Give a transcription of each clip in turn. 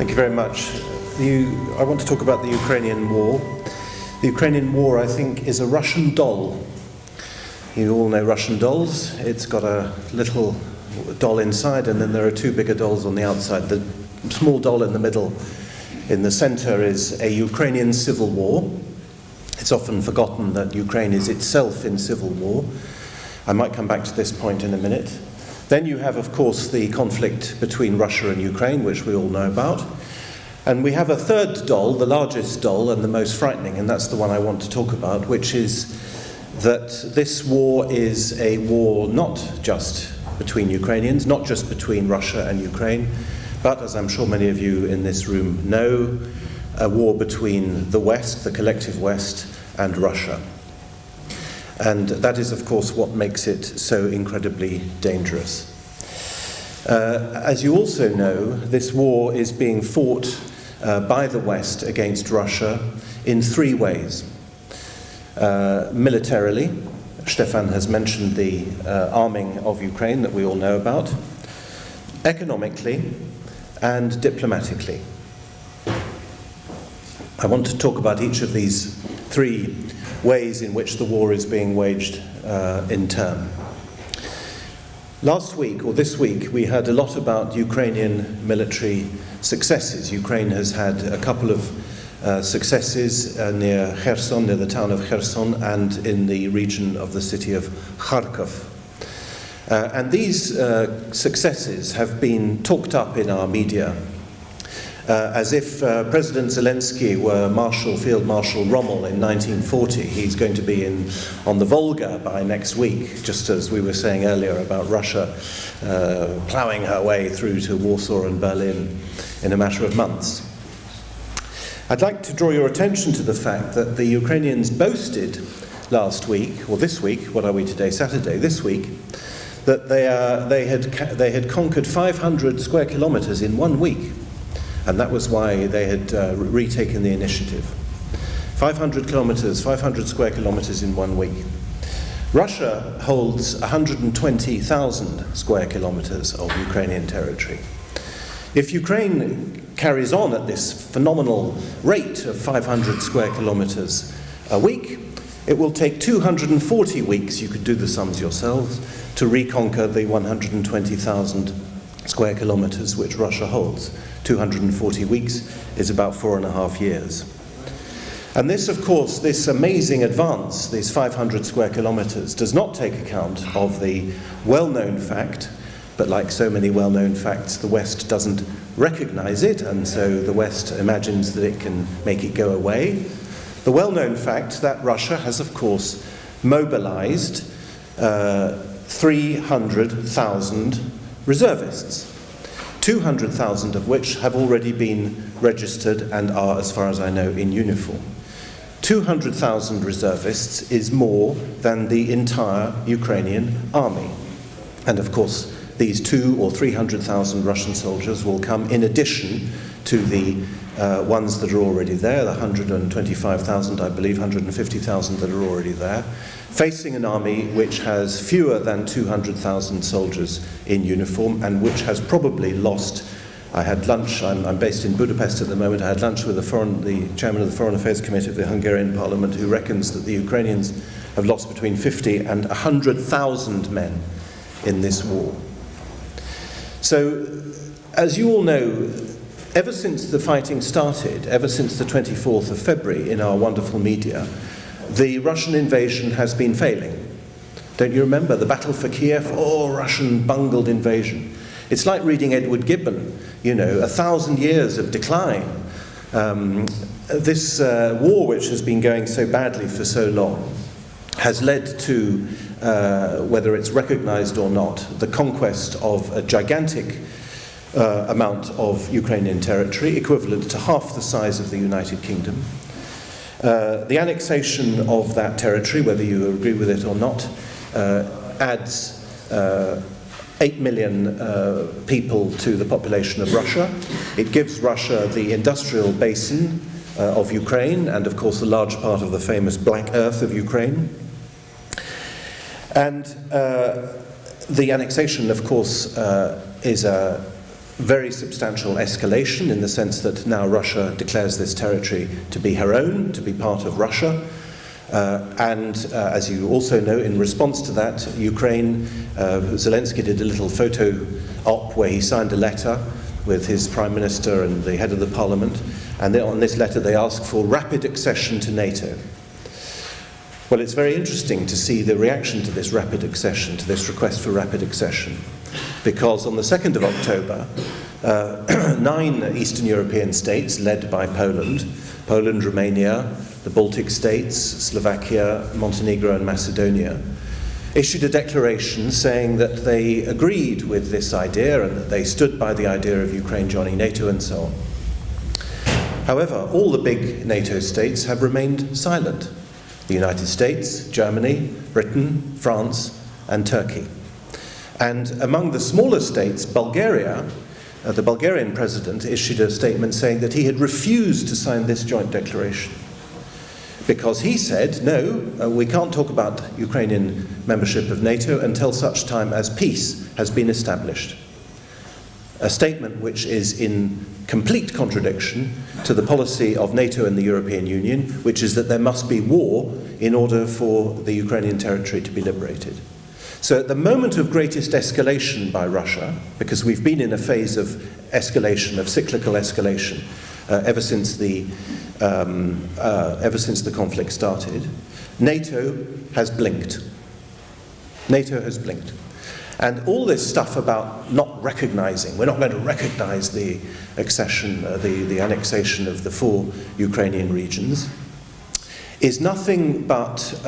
Thank you very much. I want to talk about the Ukrainian war. The Ukrainian war, I think, is a Russian doll. You all know Russian dolls. It's got a little doll inside, and then there are two bigger dolls on the outside. The small doll in the middle, in the center, is a Ukrainian civil war. It's often forgotten that Ukraine is itself in civil war. I might come back to this point in a minute. Then you have, of course, the conflict between Russia and Ukraine, which we all know about. And we have a third doll, the largest doll and the most frightening, and that's the one I want to talk about, which is that this war is a war not just between Ukrainians, not just between Russia and Ukraine, but, as I'm sure many of you in this room know, a war between the West, the collective West, and Russia. And that is, of course, what makes it so incredibly dangerous. As you also know, this war is being fought by the West against Russia in three ways. Militarily, Stefan has mentioned the arming of Ukraine that we all know about. Economically, and diplomatically. I want to talk about each of these three ways in which the war is being waged in turn. Last week, or this week, we heard a lot about Ukrainian military successes. Ukraine has had a couple of successes near Kherson, near the town of Kherson, and in the region of the city of Kharkov. And these successes have been talked up in our media as if President Zelensky were Field Marshal Rommel in 1940. He's going to be on the Volga by next week, just as we were saying earlier about Russia ploughing her way through to Warsaw and Berlin in a matter of months. I'd like to draw your attention to the fact that the Ukrainians boasted last week, or this week, what are we today, Saturday, this week, that they had conquered 500 square kilometers in 1 week. And that was why they had retaken the initiative. 500 kilometers, 500 square kilometers in 1 week. Russia holds 120,000 square kilometers of Ukrainian territory. If Ukraine carries on at this phenomenal rate of 500 square kilometers a week, it will take 240 weeks, you could do the sums yourselves, to reconquer the 120,000 square kilometers which Russia holds. 240 weeks is about 4.5 years. And this, of course, this amazing advance, these 500 square kilometers, does not take account of the well-known fact, but like so many well-known facts, the West doesn't recognize it, and so the West imagines that it can make it go away. The well-known fact that Russia has, of course, mobilized 300,000 reservists. 200,000 of which have already been registered and are, as far as I know, in uniform. 200,000 reservists is more than the entire Ukrainian army. And of course, these 200,000 or 300,000 Russian soldiers will come in addition to the ones that are already there, the 125,000, I believe, 150,000 that are already there, facing an army which has fewer than 200,000 soldiers in uniform and which has probably lost. I had lunch, I'm based in Budapest at the moment, I had lunch with the chairman of the Foreign Affairs Committee of the Hungarian Parliament, who reckons that the Ukrainians have lost between 50 and 100,000 men in this war. So, as you all know, ever since the fighting started, ever since the 24th of February in our wonderful media, the Russian invasion has been failing. Don't you remember the battle for Kiev? Oh, Russian bungled invasion. It's like reading Edward Gibbon, 1,000 years of decline. This war, which has been going so badly for so long, has led to, whether it's recognized or not, the conquest of a gigantic amount of Ukrainian territory, equivalent to half the size of the United Kingdom. The annexation of that territory, whether you agree with it or not, adds 8 million people to the population of Russia. It gives Russia the industrial basin of Ukraine and, of course, a large part of the famous Black Earth of Ukraine. And the annexation, of course, is a very substantial escalation in the sense that now Russia declares this territory to be her own, to be part of Russia. As you also know, in response to that, Ukraine, Zelensky did a little photo op where he signed a letter with his prime minister and the head of the parliament, and on this letter they asked for rapid accession to NATO. Well, it's very interesting to see the reaction to this rapid accession, to this request for rapid accession, because on the 2nd of October, 9 Eastern European states, led by Poland, Romania, the Baltic states, Slovakia, Montenegro and Macedonia, issued a declaration saying that they agreed with this idea and that they stood by the idea of Ukraine joining NATO and so on. However, all the big NATO states have remained silent. The United States, Germany, Britain, France and Turkey. And among the smaller states, Bulgaria, the Bulgarian president issued a statement saying that he had refused to sign this joint declaration because he said, no, we can't talk about Ukrainian membership of NATO until such time as peace has been established. A statement which is in complete contradiction to the policy of NATO and the European Union, which is that there must be war in order for the Ukrainian territory to be liberated. So at the moment of greatest escalation by Russia, because we've been in a phase of escalation, of cyclical escalation, ever since the conflict started, NATO has blinked. NATO has blinked. And all this stuff about not recognizing, we're not going to recognize the accession, the annexation of the 4 Ukrainian regions, is nothing but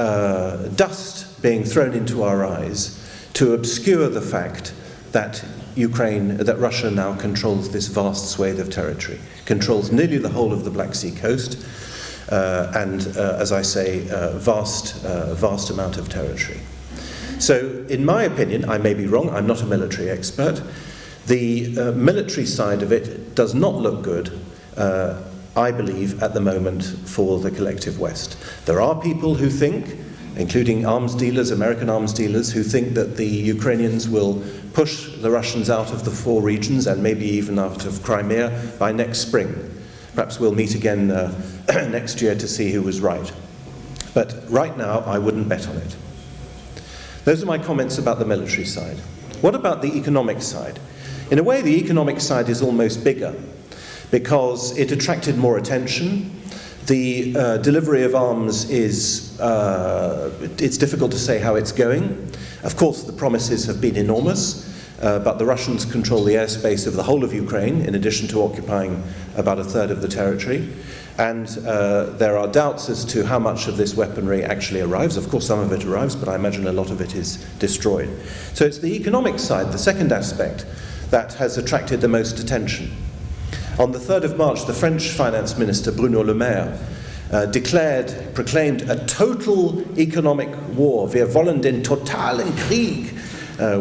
dust being thrown into our eyes to obscure the fact that Russia now controls this vast swathe of territory, controls nearly the whole of the Black Sea coast, and as I say, vast amount of territory. So, in my opinion, I may be wrong, I'm not a military expert, the military side of it does not look good, I believe, at the moment for the collective West. There are people who think, including arms dealers, American arms dealers, who think that the Ukrainians will push the Russians out of the 4 regions and maybe even out of Crimea by next spring. Perhaps we'll meet again next year to see who was right. But right now, I wouldn't bet on it. Those are my comments about the military side. What about the economic side? In a way, the economic side is almost bigger because it attracted more attention. The delivery of arms is, it's difficult to say how it's going. Of course, the promises have been enormous, but the Russians control the airspace of the whole of Ukraine, in addition to occupying about 1/3 of the territory. And there are doubts as to how much of this weaponry actually arrives. Of course, some of it arrives, but I imagine a lot of it is destroyed. So it's the economic side, the second aspect, that has attracted the most attention. On the 3rd of March, the French Finance Minister, Bruno Le Maire, proclaimed a total economic war. Wir wollen den totalen Krieg.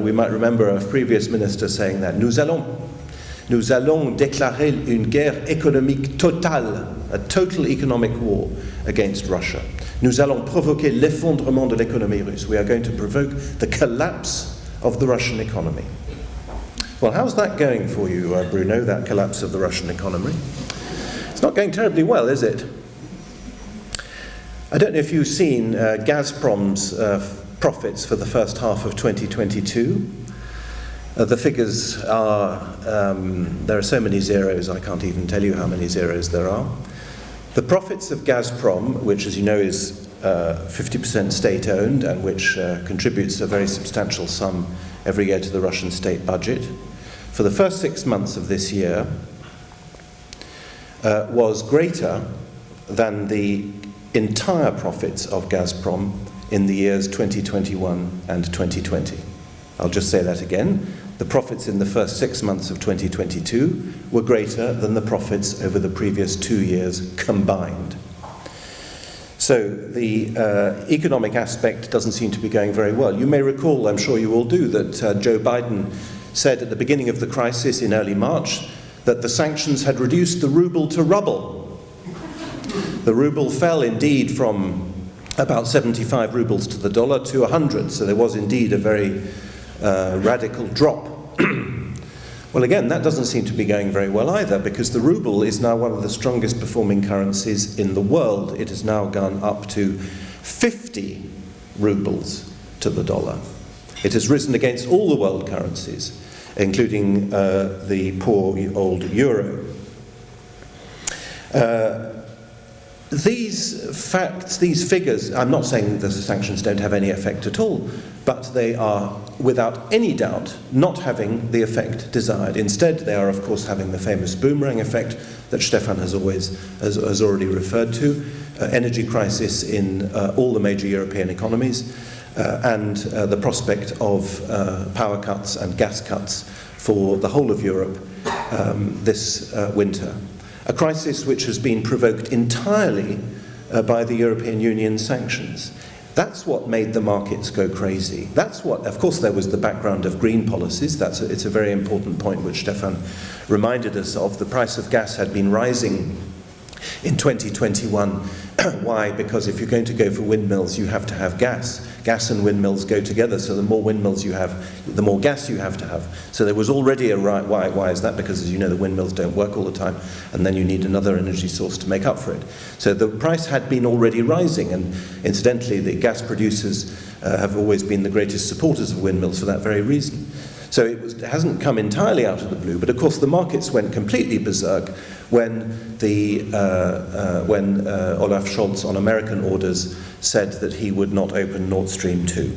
We might remember a previous minister saying that. Nous allons déclarer une guerre économique totale, a total economic war against Russia. Nous allons provoquer l'effondrement de l'économie russe. We are going to provoke the collapse of the Russian economy. Well, how's that going for you, Bruno, that collapse of the Russian economy? It's not going terribly well, is it? I don't know if you've seen Gazprom's profits for the first half of 2022. The figures are, there are so many zeros, I can't even tell you how many zeros there are. The profits of Gazprom, which as you know is 50% state-owned and which contributes a very substantial sum every year to the Russian state budget, for the first 6 months of this year was greater than the entire profits of Gazprom in the years 2021 and 2020. I'll just say that again. The profits in the first 6 months of 2022 were greater than the profits over the previous 2 years combined. So the economic aspect doesn't seem to be going very well. You may recall, I'm sure you all do, that Joe Biden said at the beginning of the crisis in early March that the sanctions had reduced the ruble to rubble. The ruble fell indeed from about 75 rubles to the dollar to 100, so there was indeed a very radical drop. Well, again, that doesn't seem to be going very well either, because the ruble is now one of the strongest performing currencies in the world. It has now gone up to 50 rubles to the dollar. It has risen against all the world currencies, including the poor old euro. These facts, these figures, I'm not saying that the sanctions don't have any effect at all, but they are, without any doubt, not having the effect desired. Instead, they are, of course, having the famous boomerang effect that Stefan has already referred to, energy crisis in all the major European economies, and the prospect of power cuts and gas cuts for the whole of Europe this winter. A crisis which has been provoked entirely by the European Union sanctions. That's what made the markets go crazy. That's what, of course, there was the background of green policies. It's a very important point which Stefan reminded us of. The price of gas had been rising in 2021. Why? Because if you're going to go for windmills, you have to have gas. Gas and windmills go together, so the more windmills you have, the more gas you have to have. So there was already a right. Why is that? Because, as you know, the windmills don't work all the time, and then you need another energy source to make up for it. So the price had been already rising, and incidentally, the gas producers have always been the greatest supporters of windmills for that very reason. So it hasn't come entirely out of the blue, but of course the markets went completely berserk when Olaf Scholz, on American orders, said that he would not open Nord Stream 2.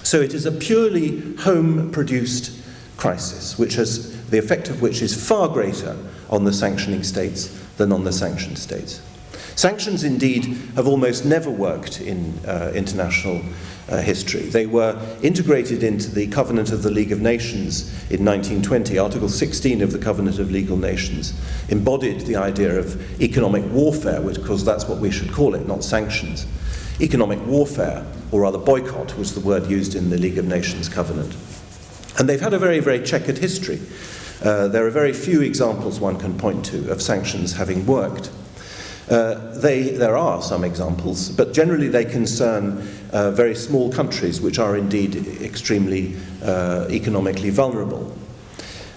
So it is a purely home-produced crisis, the effect of which is far greater on the sanctioning states than on the sanctioned states. Sanctions, indeed, have almost never worked in international history. They were integrated into the Covenant of the League of Nations in 1920. Article 16 of the Covenant of League of Nations embodied the idea of economic warfare, because that's what we should call it, not sanctions. Economic warfare, or rather boycott, was the word used in the League of Nations Covenant. And they've had a very, very checkered history. There are very few examples one can point to of sanctions having worked. There are some examples, but generally they concern very small countries which are indeed extremely economically vulnerable.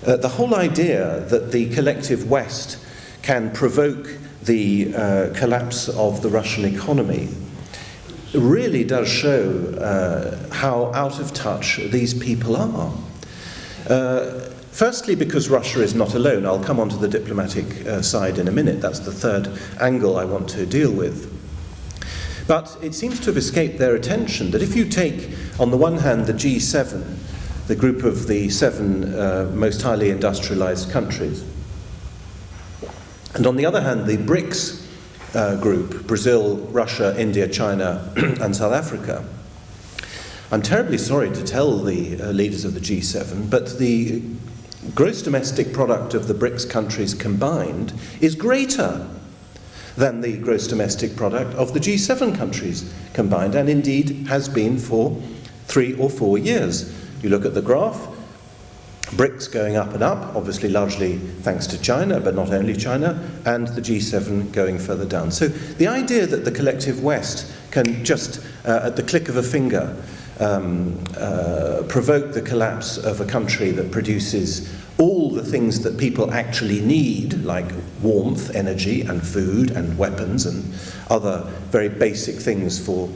The whole idea that the collective West can provoke the collapse of the Russian economy really does show how out of touch these people are. Firstly, because Russia is not alone. I'll come on to the diplomatic side in a minute. That's the third angle I want to deal with. But it seems to have escaped their attention that if you take, on the one hand, the G7, the group of the 7 most highly industrialized countries, and on the other hand, the BRICS group, Brazil, Russia, India, China, and South Africa, I'm terribly sorry to tell the leaders of the G7, but the gross domestic product of the BRICS countries combined is greater than the gross domestic product of the G7 countries combined, and indeed has been for 3 or 4 years. You look at the graph, BRICS going up and up, obviously largely thanks to China, but not only China, and the G7 going further down. So the idea that the collective West can just, at the click of a finger, provoke the collapse of a country that produces all the things that people actually need, like warmth, energy, and food, and weapons, and other very basic things for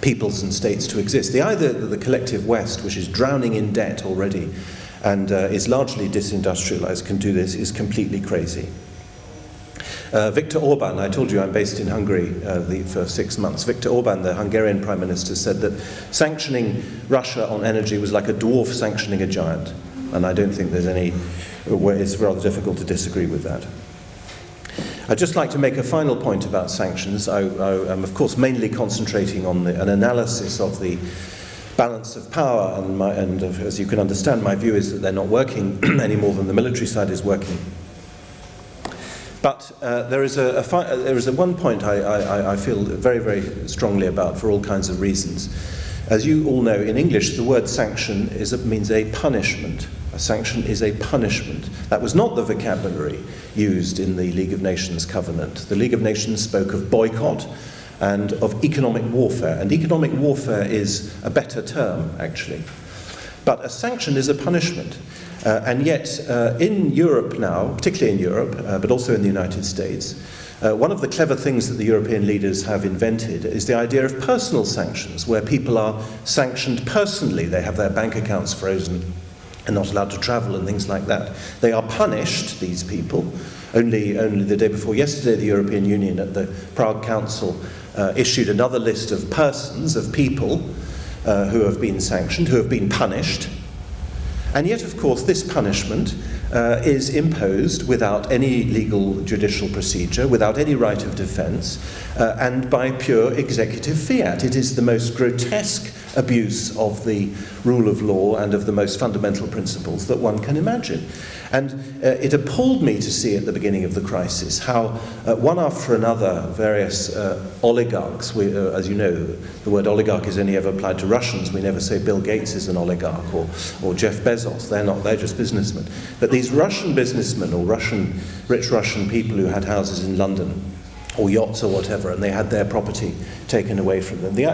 peoples and states to exist. The idea that the collective West, which is drowning in debt already and is largely disindustrialized, can do this is completely crazy. Viktor Orban, I told you I'm based in Hungary for 6 months. Viktor Orban, the Hungarian Prime Minister, said that sanctioning Russia on energy was like a dwarf sanctioning a giant. And I don't think there's any way, it's rather difficult to disagree with that. I'd just like to make a final point about sanctions. I am, of course, mainly concentrating on an analysis of the balance of power, and as you can understand, my view is that they're not working any more than the military side is working. But there is one point I feel very, very strongly about for all kinds of reasons. As you all know, in English, the word sanction means a punishment. A sanction is a punishment. That was not the vocabulary used in the League of Nations Covenant. The League of Nations spoke of boycott and of economic warfare. And economic warfare is a better term, actually. But a sanction is a punishment. And yet, in Europe now, particularly in Europe, but also in the United States, one of the clever things that the European leaders have invented is the idea of personal sanctions, where people are sanctioned personally. They have their bank accounts frozen and not allowed to travel and things like that. They are punished, these people. Only the day before yesterday, the European Union at the Prague Council issued another list of persons, of people who have been sanctioned, who have been punished. And yet, of course, this punishment is imposed without any legal judicial procedure, without any right of defence, and by pure executive fiat. It is the most grotesque abuse of the rule of law and of the most fundamental principles that one can imagine. And it appalled me to see at the beginning of the crisis how one after another various oligarchs, as you know, the word oligarch is only ever applied to Russians. We never say Bill Gates is an oligarch or Jeff Bezos. They're not, they're just businessmen. But these Russian businessmen or rich Russian people who had houses in London or yachts or whatever, and they had their property taken away from them. The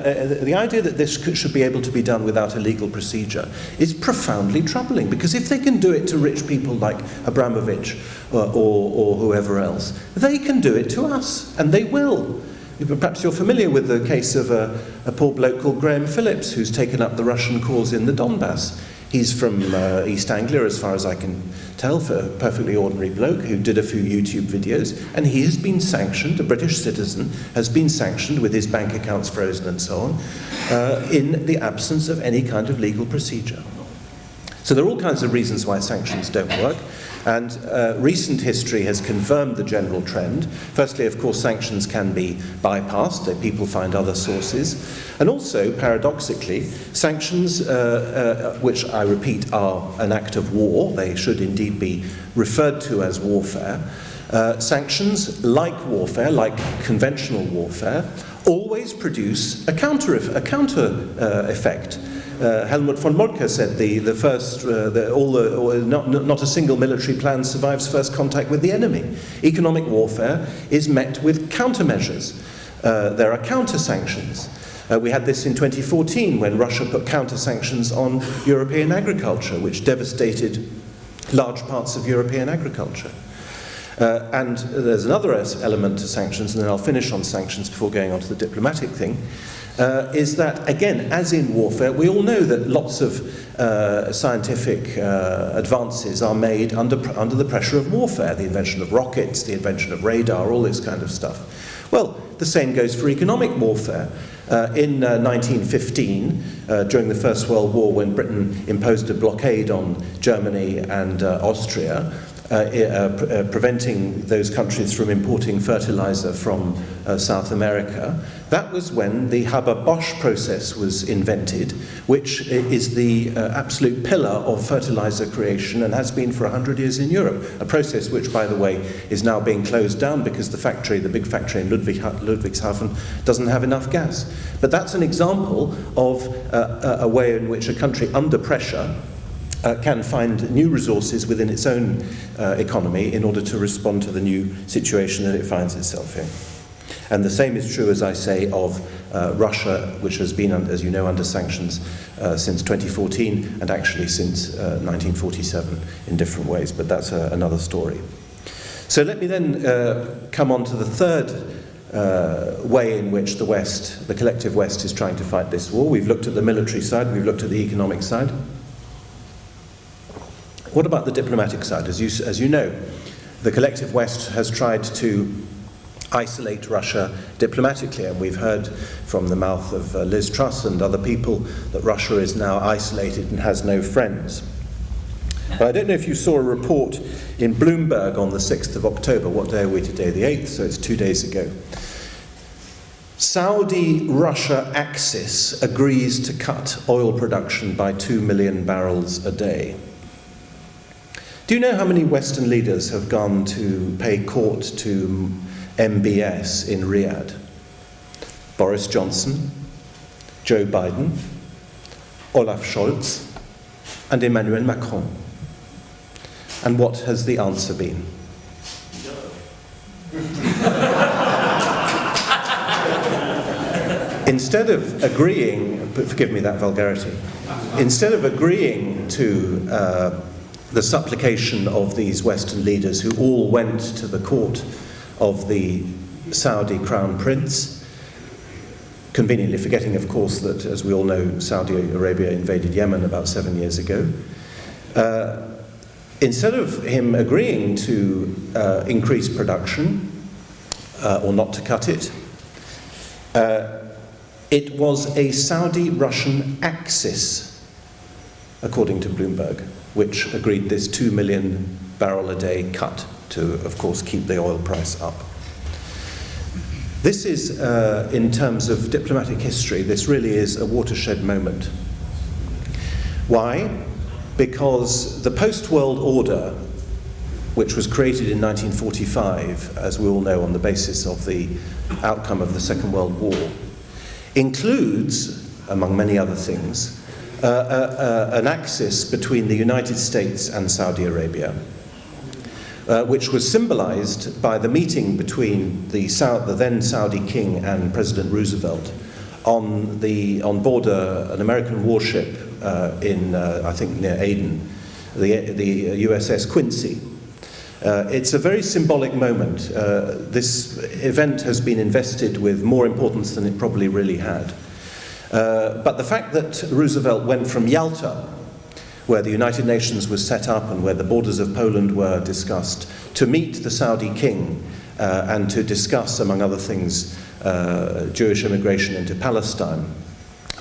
idea that this should be able to be done without a legal procedure is profoundly troubling, because if they can do it to rich people like Abramovich or whoever else, they can do it to us, and they will. Perhaps you're familiar with the case of a poor bloke called Graham Phillips, who's taken up the Russian cause in the Donbass. He's from East Anglia, as far as I can tell, for a perfectly ordinary bloke who did a few YouTube videos, and he has been sanctioned, a British citizen, has been sanctioned with his bank accounts frozen and so on, in the absence of any kind of legal procedure. So there are all kinds of reasons why sanctions don't work, and recent history has confirmed the general trend. Firstly, of course, sanctions can be bypassed, that people find other sources, and also, paradoxically, sanctions, which I repeat are an act of war, they should indeed be referred to as warfare, sanctions, like warfare, like conventional warfare, always produce a counter effect. Helmut von Moltke said not a single military plan survives first contact with the enemy. Economic warfare is met with countermeasures. There are counter-sanctions. We had this in 2014 when Russia put counter-sanctions on European agriculture, which devastated large parts of European agriculture. And there's another element to sanctions, and then I'll finish on sanctions before going on to the diplomatic thing, is that, again, as in warfare, we all know that lots of scientific advances are made under the pressure of warfare, the invention of rockets, the invention of radar, all this kind of stuff. Well, the same goes for economic warfare. In 1915, during the First World War, when Britain imposed a blockade on Germany and Austria, preventing those countries from importing fertilizer from South America, that was when the Haber-Bosch process was invented, which is the absolute pillar of fertilizer creation and has been for 100 years in Europe. A process which, by the way, is now being closed down because the big factory in Ludwigshafen doesn't have enough gas. But that's an example of a way in which a country under pressure can find new resources within its own economy in order to respond to the new situation that it finds itself in. And the same is true, as I say, of Russia, which has been, as you know, under sanctions since 2014 and actually since 1947 in different ways, but that's another story. So let me then come on to the third way in which the West, the collective West, is trying to fight this war. We've looked at the military side, we've looked at the economic side. What about the diplomatic side? As you know, the collective West has tried to isolate Russia diplomatically, and we've heard from the mouth of Liz Truss and other people that Russia is now isolated and has no friends. But I don't know if you saw a report in Bloomberg on the 6th of October. What day are we today? The 8th, so it's 2 days ago. Saudi-Russia axis agrees to cut oil production by 2 million barrels a day. Do you know how many Western leaders have gone to pay court to MBS in Riyadh? Boris Johnson, Joe Biden, Olaf Scholz, and Emmanuel Macron. And what has the answer been? Instead of agreeing, forgive me that vulgarity, instead of agreeing to the supplication of these Western leaders who all went to the court of the Saudi crown prince, conveniently forgetting, of course, that, as we all know, Saudi Arabia invaded Yemen about 7 years ago, instead of him agreeing to increase production, or not to cut it, it was a Saudi-Russian axis, according to Bloomberg, which agreed this 2 million barrel a day cut to, of course, keep the oil price up. This is, in terms of diplomatic history, this really is a watershed moment. Why? Because the post-world order, which was created in 1945, as we all know, on the basis of the outcome of the Second World War, includes, among many other things, an axis between the United States and Saudi Arabia, which was symbolized by the meeting between the then Saudi king and President Roosevelt on board an American warship in, I think, near Aden, the USS Quincy. It's a very symbolic moment. This event has been invested with more importance than it probably really had. But the fact that Roosevelt went from Yalta, where the United Nations was set up and where the borders of Poland were discussed, to meet the Saudi king and to discuss, among other things, Jewish immigration into Palestine,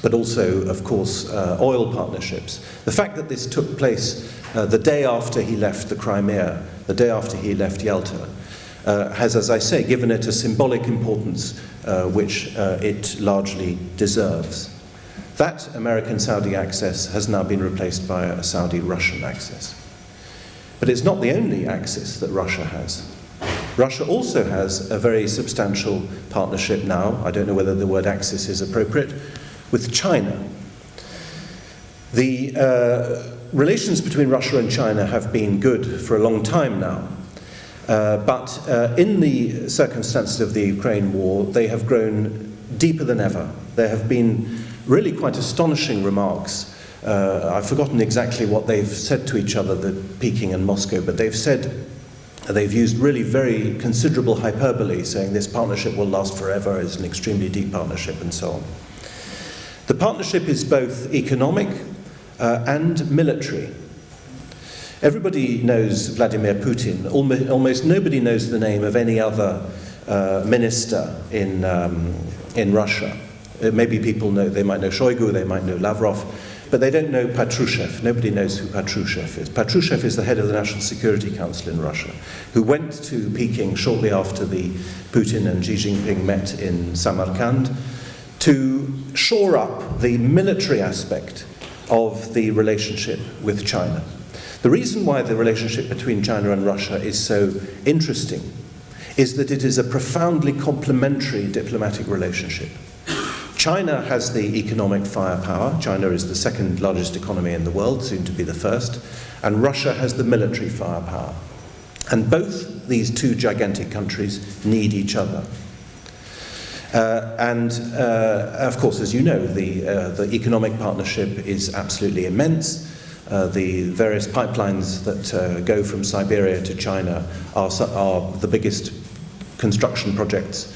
but also, of course, oil partnerships. The fact that this took place the day after he left the Crimea, the day after he left Yalta, has, as I say, given it a symbolic importance which it largely deserves. That American-Saudi axis has now been replaced by a Saudi-Russian axis. But it's not the only axis that Russia has. Russia also has a very substantial partnership now, I don't know whether the word axis is appropriate, with China. The relations between Russia and China have been good for a long time now. But in the circumstances of the Ukraine war, they have grown deeper than ever. There have been really quite astonishing remarks. I've forgotten exactly what they've said to each other, the Peking and Moscow, but they've used really very considerable hyperbole, saying this partnership will last forever, it's an extremely deep partnership, and so on. The partnership is both economic and military. Everybody knows Vladimir Putin. Almost nobody knows the name of any other minister in Russia. Maybe people know, they might know Shoigu, they might know Lavrov, but they don't know Patrushev. Nobody knows who Patrushev is. Patrushev is the head of the National Security Council in Russia, who went to Peking shortly after the Putin and Xi Jinping met in Samarkand to shore up the military aspect of the relationship with China. The reason why the relationship between China and Russia is so interesting is that it is a profoundly complementary diplomatic relationship. China has the economic firepower. China is the second largest economy in the world, soon to be the first, and Russia has the military firepower. And both these two gigantic countries need each other. Of course, as you know, the economic partnership is absolutely immense. The various pipelines that go from Siberia to China are the biggest construction projects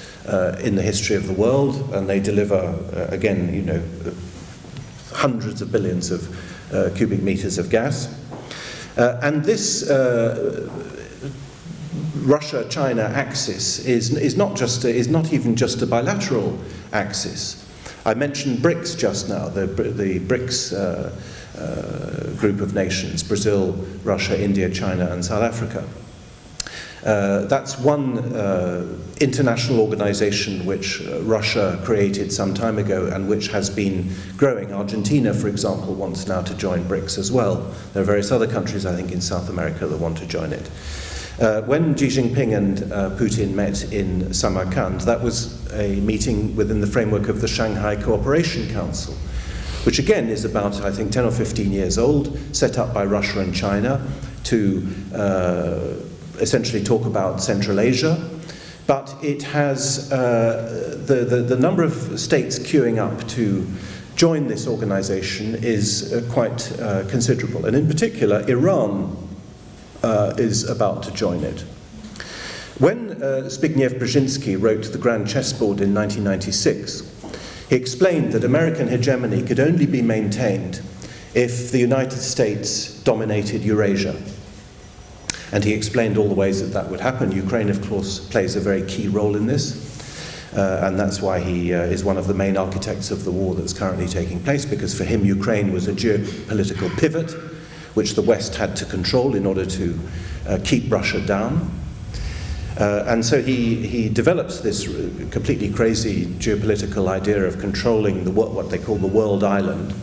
in the history of the world, and they deliver, again, you know, hundreds of billions of cubic meters of gas. And this Russia-China axis is not even just a bilateral axis. I mentioned BRICS just now, the BRICS group of nations: Brazil, Russia, India, China, and South Africa. That's one international organization which Russia created some time ago and which has been growing. Argentina, for example, wants now to join BRICS as well. There are various other countries, I think, in South America that want to join it. When Xi Jinping and Putin met in Samarkand, that was a meeting within the framework of the Shanghai Cooperation Council, which again is about, I think, 10 or 15 years old, set up by Russia and China to essentially talk about Central Asia, but it has the number of states queuing up to join this organization is quite considerable. And in particular, Iran is about to join it. When Zbigniew Brzezinski wrote The Grand Chessboard in 1996, he explained that American hegemony could only be maintained if the United States dominated Eurasia. And he explained all the ways that that would happen. Ukraine, of course, plays a very key role in this. And that's why he is one of the main architects of the war that's currently taking place, because for him, Ukraine was a geopolitical pivot, which the West had to control in order to keep Russia down. And so he develops this completely crazy geopolitical idea of controlling what they call the world island.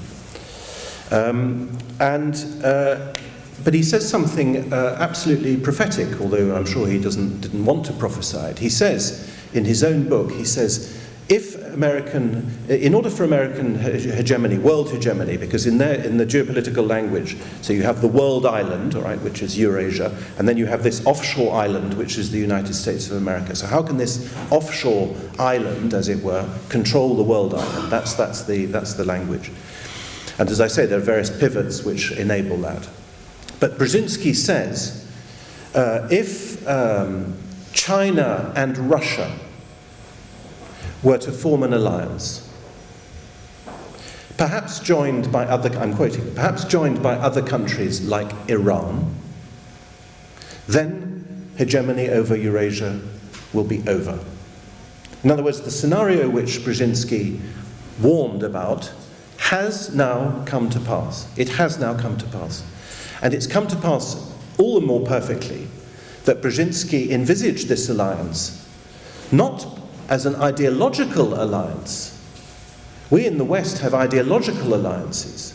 But he says something absolutely prophetic, although I'm sure he didn't want to prophesy it. He says, in his own book, he says, in order for American hegemony, world hegemony, because in the geopolitical language, so you have the world island, all right, which is Eurasia, and then you have this offshore island, which is the United States of America. So how can this offshore island, as it were, control the world island? That's the language. And as I say, there are various pivots which enable that. But Brzezinski says, if China and Russia were to form an alliance, perhaps joined by other, I'm quoting, perhaps joined by other countries like Iran, then hegemony over Eurasia will be over. In other words, the scenario which Brzezinski warned about has now come to pass. It has now come to pass. And it's come to pass all the more perfectly that Brzezinski envisaged this alliance not as an ideological alliance. We in the West have ideological alliances.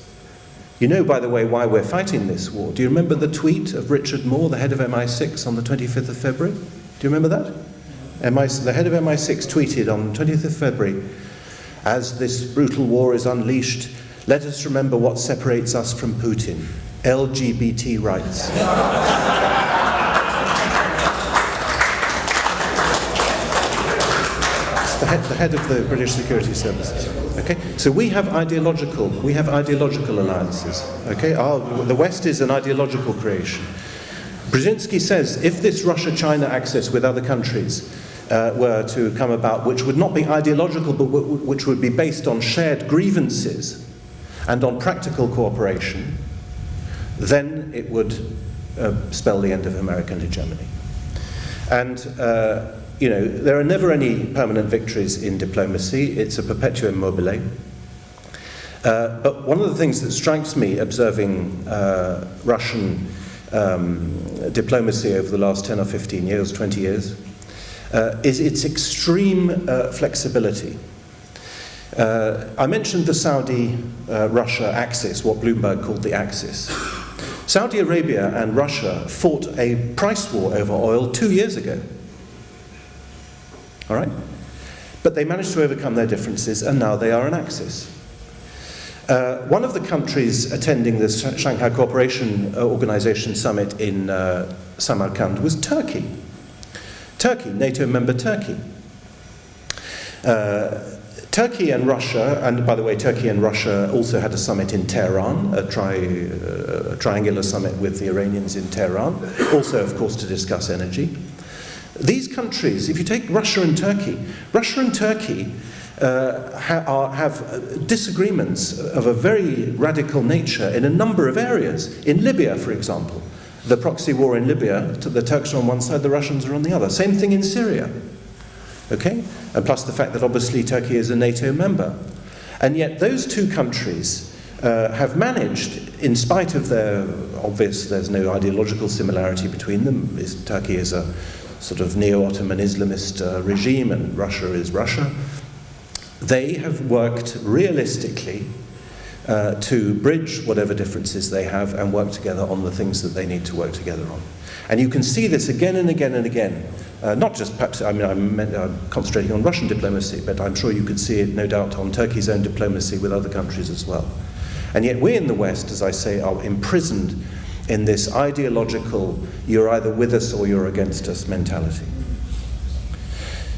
You know, by the way, why we're fighting this war. Do you remember the tweet of Richard Moore, the head of MI6, on the 25th of February? Do you remember that? The head of MI6 tweeted on the 20th of February, as this brutal war is unleashed, let us remember what separates us from Putin. LGBT rights. It's the head of the British Security Service. Okay, so we have ideological alliances. Okay, the West is an ideological creation. Brzezinski says if this Russia-China axis with other countries were to come about, which would not be ideological, but which would be based on shared grievances and on practical cooperation, then it would spell the end of American hegemony. And, there are never any permanent victories in diplomacy. It's a perpetuum mobile. But one of the things that strikes me observing Russian diplomacy over the last 10 or 15 years, 20 years, is its extreme flexibility. I mentioned the Saudi-Russia axis, what Bloomberg called the axis. Saudi Arabia and Russia fought a price war over oil 2 years ago. All right? But they managed to overcome their differences, and now they are an axis. One of the countries attending the Shanghai Cooperation Organization summit in Samarkand was Turkey. Turkey, NATO member Turkey. Turkey and Russia, and by the way, Turkey and Russia also had a summit in Tehran, a triangular summit with the Iranians in Tehran, also, of course, to discuss energy. These countries, if you take Russia and Turkey have disagreements of a very radical nature in a number of areas. In Libya, for example, the proxy war in Libya, the Turks are on one side, the Russians are on the other. Same thing in Syria. Okay? And plus the fact that obviously Turkey is a NATO member. And yet those two countries have managed, in spite of their obvious, there's no ideological similarity between them. Turkey is a sort of neo-Ottoman Islamist regime and Russia is Russia. They have worked realistically to bridge whatever differences they have and work together on the things that they need to work together on. And you can see this again and again and again. Not just perhaps, I'm concentrating on Russian diplomacy, but I'm sure you could see it, no doubt, on Turkey's own diplomacy with other countries as well. And yet we in the West, as I say, are imprisoned in this ideological, you're either with us or you're against us mentality.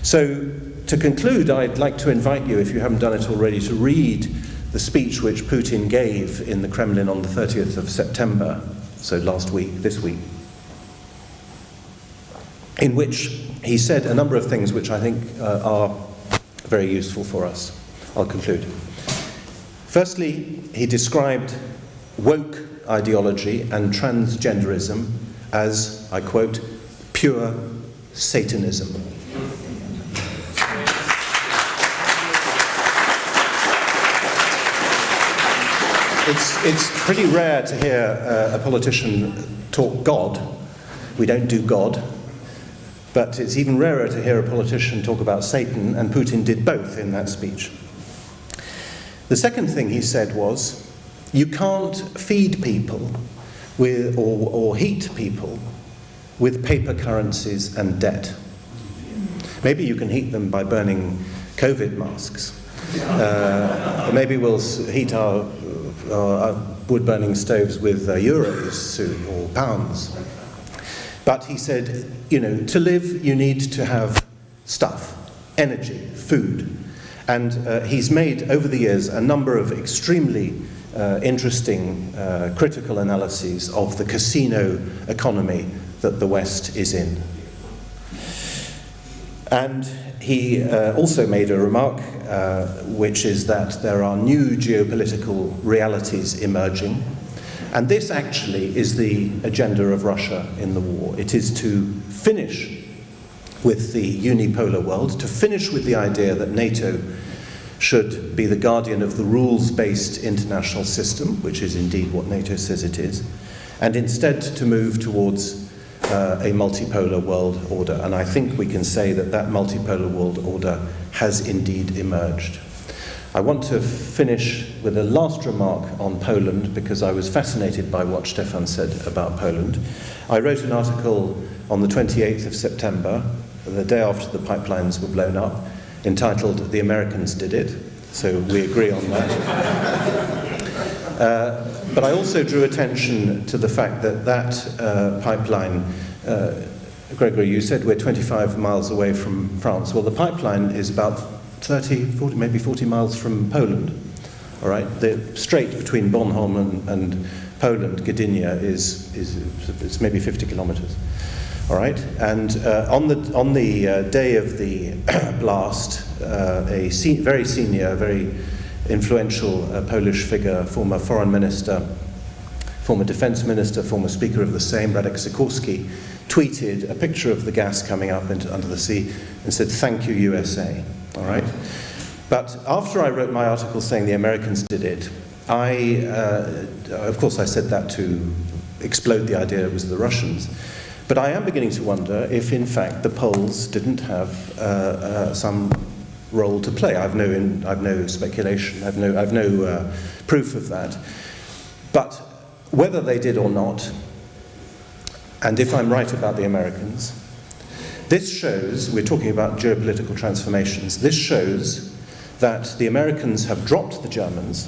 So, to conclude, I'd like to invite you, if you haven't done it already, to read the speech which Putin gave in the Kremlin on the 30th of September, so this week, in which he said a number of things which I think are very useful for us. I'll conclude. Firstly, he described woke ideology and transgenderism as, I quote, pure Satanism. It's pretty rare to hear a politician talk God. We don't do God. But it's even rarer to hear a politician talk about Satan, and Putin did both in that speech. The second thing he said was, you can't feed people with, or heat people with paper currencies and debt. Maybe you can heat them by burning COVID masks. Maybe we'll heat our wood-burning stoves with euros soon, or pounds. But he said, to live you need to have stuff, energy, food. And he's made, over the years, a number of extremely interesting critical analyses of the casino economy that the West is in. And he also made a remark, which is that there are new geopolitical realities emerging. And this actually is the agenda of Russia in the war. It is to finish with the unipolar world, to finish with the idea that NATO should be the guardian of the rules-based international system, which is indeed what NATO says it is, and instead to move towards a multipolar world order. And I think we can say that that multipolar world order has indeed emerged. I want to finish with a last remark on Poland, because I was fascinated by what Stefan said about Poland. I wrote an article on the 28th of September, the day after the pipelines were blown up, entitled "The Americans Did It," so we agree on that. But I also drew attention to the fact that that pipeline, Gregory, you said we're 25 miles away from France. Well, the pipeline is about 30, 40, maybe 40 miles from Poland. All right, the strait between Bornholm and Poland, Gdynia, is maybe 50 kilometers. All right, and on the day of the blast, a very senior, very influential Polish figure, former foreign minister, former defense minister, former speaker of the Sejm, Radek Sikorski, tweeted a picture of the gas coming up under the sea and said, "Thank you, USA." All right, but after I wrote my article saying the Americans did it, of course I said that to explode the idea it was the Russians. But I am beginning to wonder if, in fact, the Poles didn't have some role to play. I've no speculation. I've no proof of that. But whether they did or not, and if I'm right about the Americans, this shows, we're talking about geopolitical transformations, this shows that the Americans have dropped the Germans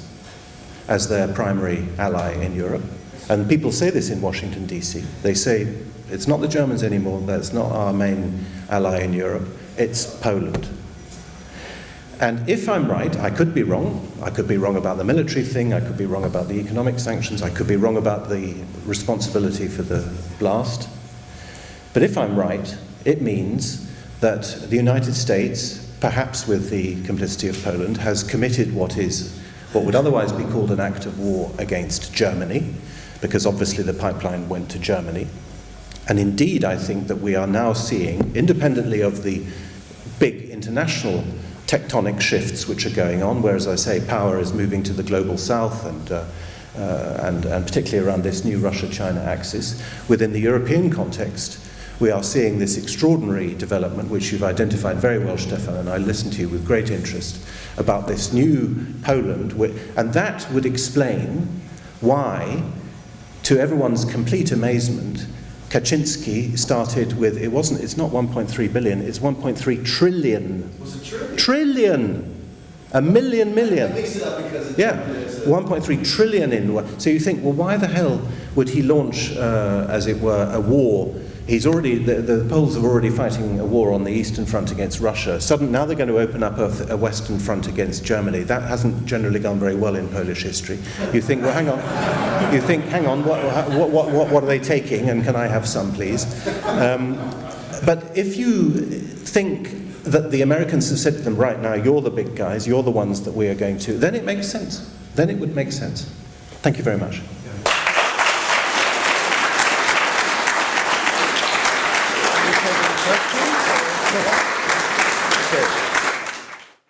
as their primary ally in Europe. And people say this in Washington, D.C. They say, it's not the Germans anymore, that's not our main ally in Europe, it's Poland. And if I'm right, I could be wrong. I could be wrong about the military thing, I could be wrong about the economic sanctions, I could be wrong about the responsibility for the blast. But if I'm right, it means that the United States, perhaps with the complicity of Poland, has committed what would otherwise be called an act of war against Germany, because obviously the pipeline went to Germany. And indeed, I think that we are now seeing, independently of the big international tectonic shifts which are going on, where, as I say, power is moving to the global south and particularly around this new Russia-China axis, within the European context, we are seeing this extraordinary development, which you've identified very well, Stefan, and I listened to you with great interest, about this new Poland, and that would explain why, to everyone's complete amazement, Kaczynski started with, it's not 1.3 billion, it's 1.3 trillion. Was it trillion? Trillion! A million. I mixed it up because it's 1.3 trillion in. So you think, well, why the hell would he launch, as it were, a war The Poles are already fighting a war on the Eastern Front against Russia. Now they're going to open up a Western Front against Germany. That hasn't generally gone very well in Polish history. You think, well, hang on. You think, hang on, what are they taking, and can I have some, please? But if you think that the Americans have said to them, right now, you're the big guys, you're the ones that we are going to, then it makes sense. Then it would make sense. Thank you very much. Good.